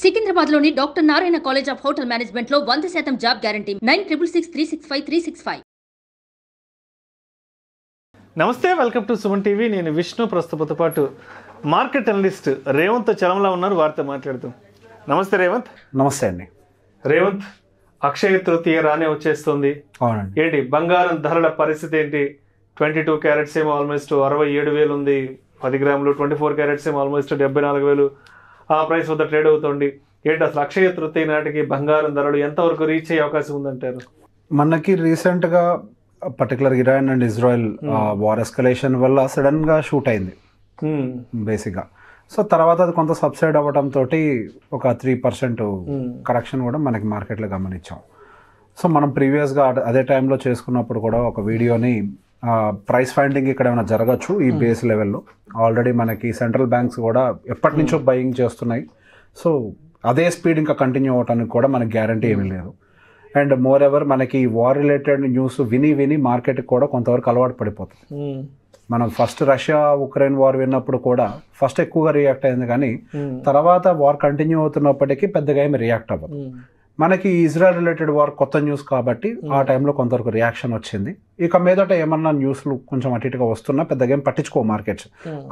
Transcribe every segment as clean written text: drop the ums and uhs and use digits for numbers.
సికింద్రాబాద్లోని doctor Narayana college of hotel మేనేజ్మెంట్లో 100% job guarantee 966365 నమస్తే, welcome to Suman TV. నేను విష్ణు. ప్రస్తుతంతో పాటు మార్కెట్ అనలిస్ట్ రేవంత్ చలంలా ఉన్నారు. వారితో మాట్లాడుతాం. నమస్తే రేవంత్. నమస్తే అండి. రేవంత్, అక్షయ తృతీయ రానే వచ్చేస్తుంది. అవునండి. ఏంటి బంగారం ధరల పరిస్థితి ఏంటి? 22 క్యారెట్స్ ఏమో ఆల్మోస్ట్ 67,000 ఉంది. 10 గ్రాములు 24 క్యారెట్స్ ఏమో ఆల్మోస్ట్ 74,000 ఆ ప్రైస్ వద్ద ట్రేడ్ అవుతుంది. ఏంటి అసలు అక్షయ తృతీయ నాటికి బంగారం ధరలు ఎంతవరకు రీచ్ అయ్యే అవకాశం ఉందంటారు? మనకి రీసెంట్గా particular Iran and Israel war escalation వల్ల సడన్గా షూట్ అయింది బేసిక్గా. సో తర్వాత అది కొంత సబ్సైడ్ అవ్వడంతో ఒక 3% కరెక్షన్ కూడా మనకి మార్కెట్లో గమనించాం. సో మనం ప్రీవియస్గా అదే టైంలో చేసుకున్నప్పుడు కూడా ఒక వీడియోని ప్రైస్ ఫైండింగ్ ఇక్కడ ఏమైనా జరగచ్చు ఈ బేస్ లెవెల్లో. ఆల్రెడీ మనకి సెంట్రల్ బ్యాంక్స్ కూడా ఎప్పటి నుంచో బయింగ్ చేస్తున్నాయి. సో అదే స్పీడ్ ఇంకా కంటిన్యూ అవ్వడానికి కూడా మనకి గ్యారంటీ ఏమీ లేదు. అండ్ మోర్ ఎవర్ మనకి వార్ రిలేటెడ్ న్యూస్ విని మార్కెట్కి కూడా కొంతవరకు అలవాటు పడిపోతుంది. మనం ఫస్ట్ రష్యా ఉక్రెయిన్ వార్ విన్నప్పుడు కూడా ఫస్ట్ ఎక్కువగా రియాక్ట్ అయింది, కానీ తర్వాత వార్ కంటిన్యూ అవుతున్నప్పటికీ పెద్దగా ఏమి రియాక్ట్ అవ్వదు. మనకి ఇజ్రాయెల్ రిలేటెడ్ వార్ కొత్త న్యూస్ కాబట్టి ఆ టైంలో కొంతవరకు రియాక్షన్ వచ్చింది. ఇక మీదట ఏమన్నా న్యూస్లు కొంచెం అటు ఇటుగా వస్తున్నా పెద్దగా ఏం పట్టించుకో మార్కెట్స్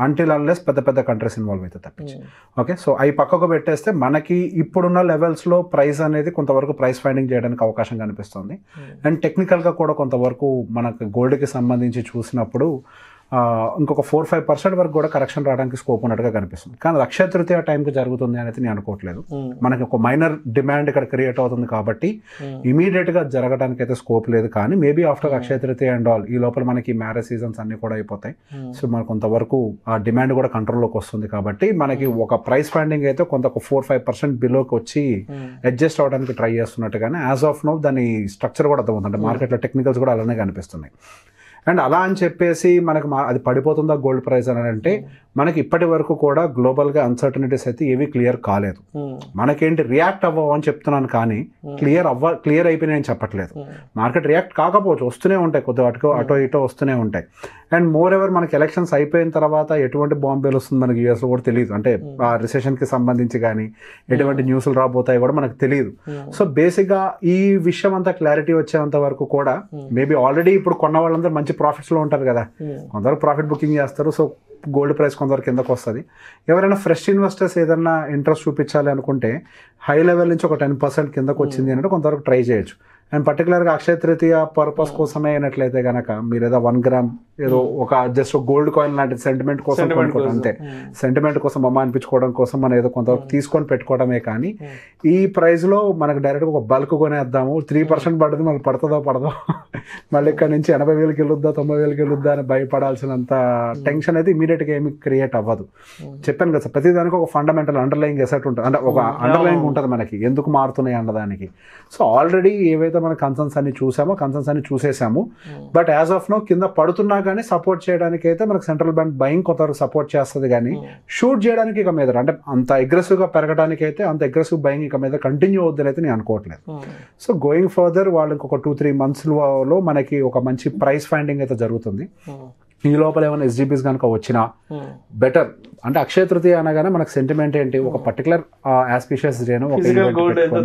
అంటిల్ అన్లెస్ పెద్ద కంట్రీస్ ఇన్వాల్వ్ అయితే తప్పించి. ఓకే, సో అవి పక్కకు పెట్టేస్తే మనకి ఇప్పుడున్న లెవెల్స్లో ప్రైస్ అనేది కొంతవరకు ప్రైస్ ఫైండింగ్ చేయడానికి అవకాశం కనిపిస్తుంది. అండ్ టెక్నికల్గా కూడా కొంతవరకు మనకు గోల్డ్కి సంబంధించి చూసినప్పుడు ఇంకొక 4-5% వరకు కూడా కరెక్షన్ రావడానికి స్కోప్ ఉన్నట్టుగా కనిపిస్తుంది. కానీ అక్షయ తృతీయ టైంకి జరుగుతుంది అనేది నేను అనుకోవట్లేదు. మనకి ఒక మైనర్ డిమాండ్ ఇక్కడ క్రియేట్ అవుతుంది కాబట్టి ఇమీడియట్గా జరగడానికి అయితే స్కోప్ లేదు. కానీ maybe after Akshaya Tritiya and all ఈ లోపల మనకి మ్యారేజ్ సీజన్స్ అన్నీ కూడా అయిపోతాయి. సో మనకు కొంతవరకు ఆ డిమాండ్ కూడా కంట్రోల్లోకి వస్తుంది కాబట్టి మనకి ఒక ప్రైస్ ఫైండింగ్ అయితే కొంత ఒక 4-5% బిలోకి వచ్చి అడ్జస్ట్ అవ్వడానికి ట్రై చేస్తున్నట్టుగానే యాజ్ ఆఫ్ నౌ దాని స్ట్రక్చర్ కూడా అర్థమవుతుంది. అంటే మార్కెట్లో టెక్నికల్స్ కూడా అలానే కనిపిస్తున్నాయి. అండ్ అలా అని చెప్పేసి మనకు అది పడిపోతుందా గోల్డ్ ప్రైస్ అని అంటే మనకి ఇప్పటి వరకు కూడా గ్లోబల్గా అన్సర్టనిటీస్ అయితే ఏవి క్లియర్ కాలేదు. మనకేంటి రియాక్ట్ అవ్వవు అని చెప్తున్నాను, కానీ క్లియర్ అయిపోయినాయని చెప్పట్లేదు. మార్కెట్ రియాక్ట్ కాకపోవచ్చు, వస్తూనే ఉంటాయి, కొద్దిగా అటో ఇటో వస్తూనే ఉంటాయి. అండ్ మోర్ ఎవర్ మనకి ఎలక్షన్స్ అయిపోయిన తర్వాత ఎటువంటి బాంబేలు వస్తుంది మనకి యూఎస్లో కూడా తెలియదు. అంటే ఆ రిసెషన్కి సంబంధించి కానీ ఎటువంటి న్యూస్లు రాబోతాయి కూడా మనకు తెలియదు. సో బేసిక్గా ఈ విషయం అంతా క్లారిటీ వచ్చేంత వరకు కూడా మేబీ ఆల్రెడీ ఇప్పుడు కొన్న వాళ్ళందరూ మంచి ప్రాఫిట్స్లో ఉంటారు కదా, కొందరు ప్రాఫిట్ బుకింగ్ చేస్తారు. సో గోల్డ్ ప్రైస్ కొంతవరకు కిందకు వస్తుంది. ఎవరైనా ఫ్రెష్ ఇన్వెస్టర్స్ ఏదైనా ఇంట్రెస్ట్ చూపించాలి అనుకుంటే హై లెవెల్ నుంచి ఒక 10% కిందకు వచ్చింది అంటే కొంతవరకు ట్రై చేయొచ్చు. అండ్ పర్టికులర్గా అక్షయ తృతీయ పర్పస్ కోసమే అయినట్లయితే కనుక మీరు ఏదో 1 గ్రామ్ ఏదో ఒక జస్ట్ గోల్డ్ కాయిన్ లాంటి సెంటిమెంట్ కోసం కొనుక్కోవడం, అంతే సెంటిమెంట్ కోసం అమ్మ అనిపించుకోవడం కోసం మనం ఏదో కొంతవరకు తీసుకొని పెట్టుకోవడమే. కానీ ఈ ప్రైస్లో మనకు డైరెక్ట్గా ఒక బల్క్ కొనేద్దాము, 3% పడుతుంది, మళ్ళీ పడదో మళ్ళీ ఇక్కడ నుంచి 80,000కి వెళ్ళొద్దా 90,000కి వెళ్ళొద్దా అని భయపడాల్సినంత టెన్షన్ అయితే ఇమీడియట్గా ఏమి క్రియేట్ అవ్వదు. చెప్పాను కదా, ప్రతి దానికి ఒక ఫండమెంటల్ అండర్లయింగ్ ఎసెట్ ఉంటుంది, అంటే ఒక అండర్లయింగ్ ఉంటుంది మనకి ఎందుకు మారుతున్నాయి అన్నదానికి. సో ఆల్రెడీ ఏవైతే మన కన్సర్న్స్ అన్ని చూసేసాము. బట్ యాజ్ ఆఫ్ నో కింద పడుతున్నా కానీ సపోర్ట్ చేయడానికి అయితే మనకు సెంట్రల్ బ్యాంక్ బయింగ్ కొంతవరకు సపోర్ట్ చేస్తుంది, కానీ షూట్ చేయడానికి ఇక మీద అంటే అంత అగ్రెసివ్గా పెరగడానికి అయితే అంత అగ్రెసివ్ బయింగ్ ఇక మీద కంటిన్యూ అవుద్దని అయితే నేను అనుకోవట్లేదు. సో గోయింగ్ ఫర్దర్ వాళ్ళు ఇంకొక 2-3 మంత్స్లో మనకి ఒక మంచి ప్రైస్ ఫైండింగ్ అయితే జరుగుతుంది. ఈ లోపల ఏమైనా ఎస్జీబీస్ కనుక వచ్చినా బెటర్. అంటే అక్షయ తృతీయ అనగానే మనకు సెంటిమెంట్ ఏంటి, ఒక పర్టికులర్ ఆస్పిషియస్ డే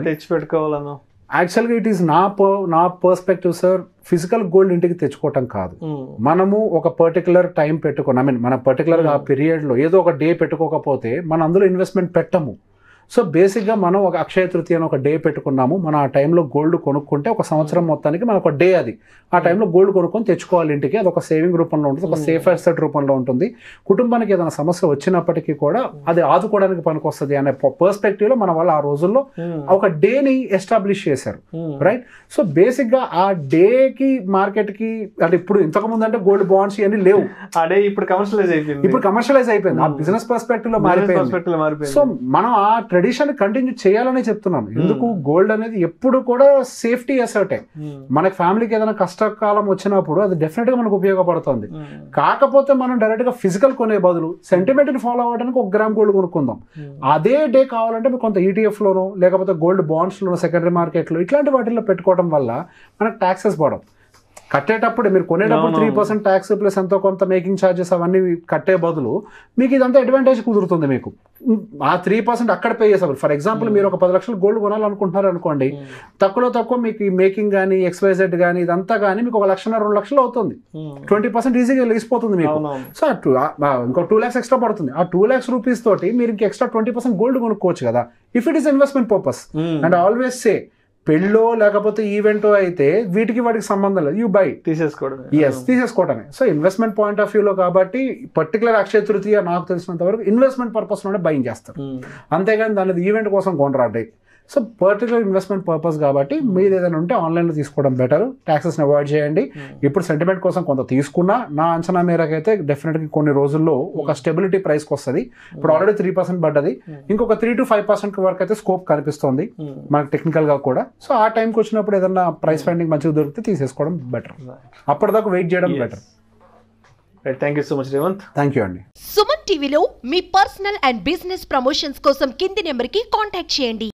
తెచ్చి పెట్టుకోవాలన్నా. యాక్చువల్గా ఇట్ ఈస్ నా పర్స్పెక్టివ్ సార్, ఫిజికల్ గోల్డ్ ఇంటికి తెచ్చుకోవటం కాదు. మనము ఒక పర్టికులర్ టైం పెట్టుకుని మన పర్టికులర్గా ఆ పీరియడ్లో ఏదో ఒక డే పెట్టుకోకపోతే మనం అందులో ఇన్వెస్ట్మెంట్ పెట్టము. సో బేసిక్గా మనం ఒక అక్షయ తృతీయ అని ఒక డే పెట్టుకున్నాము, మనం ఆ టైంలో గోల్డ్ కొనుక్కుంటే ఒక సంవత్సరం మొత్తానికి మనకు ఒక డే అది ఆ టైంలో గోల్డ్ కొనుక్కొని తెచ్చుకోవాలి ఇంటికి. అది ఒక సేవింగ్ రూపంలో ఉంటుంది, ఒక సేఫ్ అసెట్ రూపంలో ఉంటుంది. కుటుంబానికి ఏదైనా సమస్య వచ్చినప్పటికీ కూడా అది ఆదుకోవడానికి పనికొస్తుంది అనే పర్స్పెక్టివ్లో మన వాళ్ళు ఆ రోజుల్లో ఒక డేని ఎస్టాబ్లిష్ చేశారు, రైట్? సో బేసిక్గా ఆ డేకి మార్కెట్కి అంటే ఇప్పుడు ఇంతకుముందు అంటే గోల్డ్ బాండ్స్ ఇవన్నీ లేవు, ఆ డే ఇప్పుడు కమర్షియలైజ్ అయిపోయింది, ఆ బిజినెస్ పర్స్పెక్టివ్లో మారిపోయింది. సో మనం ఆ ట్రెడిషన్ కంటిన్యూ చేయాలని చెప్తున్నాను. ఎందుకు గోల్డ్ అనేది ఎప్పుడు కూడా సేఫ్టీ అసెటే. మనకి ఫ్యామిలీకి ఏదైనా కష్టకాలం వచ్చినప్పుడు అది డెఫినెట్ గా మనకు ఉపయోగపడుతుంది. కాకపోతే మనం డైరెక్ట్ గా ఫిజికల్ కొనే బదులు సెంటిమెంట్ ని ఫాలో అవ్వడానికి 1 గ్రామ్ గోల్డ్ కొనుక్కుందాం. అదే డే కావాలంటే మీకు కొంత ఈటీఎఫ్ లోనో లేకపోతే గోల్డ్ బాండ్స్ లోనో సెకండరీ మార్కెట్ లో ఇట్లాంటి వాటిల్లో పెట్టుకోవడం వల్ల మనకు ట్యాక్సెస్ పడవు. కట్టేటప్పుడు మీరు కొనేటప్పుడు 3% ట్యాక్స్ ప్లస్ ఎంతో కొంత మేకింగ్ ఛార్జెస్ అవన్నీ కట్టే బదులు మీకు ఇదంతా అడ్వాంటేజ్ కుదురుతుంది. మీకు ఆ 3% అక్కడ పే చేస్తారు. ఫర్ ఎగ్జాంపుల్ మీరు ఒక 10 లక్షలు గోల్డ్ కొనాలనుకుంటున్నారు అనుకోండి, తక్కువ మీకు ఈ మేకింగ్ కానీ XYZ కానీ ఇదంతా కానీ మీకు 1 లక్ష 2 లక్షలు అవుతుంది. 20% ఈజీగా లేసిపోతుంది మీకు. సో ఇంకో 2 lakhs ఎక్స్ట్రా పడుతుంది. ఆ 2 lakhs రూపీస్ తోటి మీరు ఇంక ఎక్స్ట్రా 20% గోల్డ్ కొనుక్కోవచ్చు కదా, if it is investment purpose. And always say పెళ్ళో లేకపోతే ఈవెంటో అయితే వాటికి సంబంధం లేదు, యూ బై తీసేసుకోవడమే. సో ఇన్వెస్ట్మెంట్ పాయింట్ ఆఫ్ వ్యూలో కాబట్టి పర్టికులర్ అక్షయ తృతీయ నాకు తెలిసినంత వరకు ఇన్వెస్ట్మెంట్ పర్పస్ లోనే బయింగ్ చేస్తారు, అంతేగాని దాని ఈవెంట్ కోసం కొనరాడే. సో పర్టికులర్ ఇన్వెస్ట్మెంట్ పర్పస్ కాబట్టి మీరు ఏదైనా ఉంటే ఆన్లైన్లో తీసుకోవడం బెటర్, ట్యాక్సెస్ని అవాయిడ్ చేయండి. ఇప్పుడు సెంటిమెంట్ కోసం కొంత తీసుకున్నా నా అంచనా మేరకు అయితే డెఫినెట్గా కొన్ని రోజుల్లో ఒక స్టెబిలిటీ ప్రైస్కి వస్తుంది. ఇప్పుడు ఆల్రెడీ 3% పడ్డది, ఇంకొక 3 to 5% వరకు అయితే స్కోప్ కనిపిస్తుంది మనకు టెక్నికల్గా కూడా. సో ఆ టైంకి వచ్చినప్పుడు ఏదన్నా ప్రైస్ ఫైండింగ్ మంచిగా దొరికితే తీసేసుకోవడం బెటర్, అప్పటిదాకా వెయిట్ చేయడం better. Thank you so much Revanth. Thank you అండి. సుమన్ టీవీలో మీ పర్సనల్ అండ్ బిజినెస్ ప్రమోషన్స్ కోసం కింది నెంబర్కి కాంటాక్ట్ చేయండి.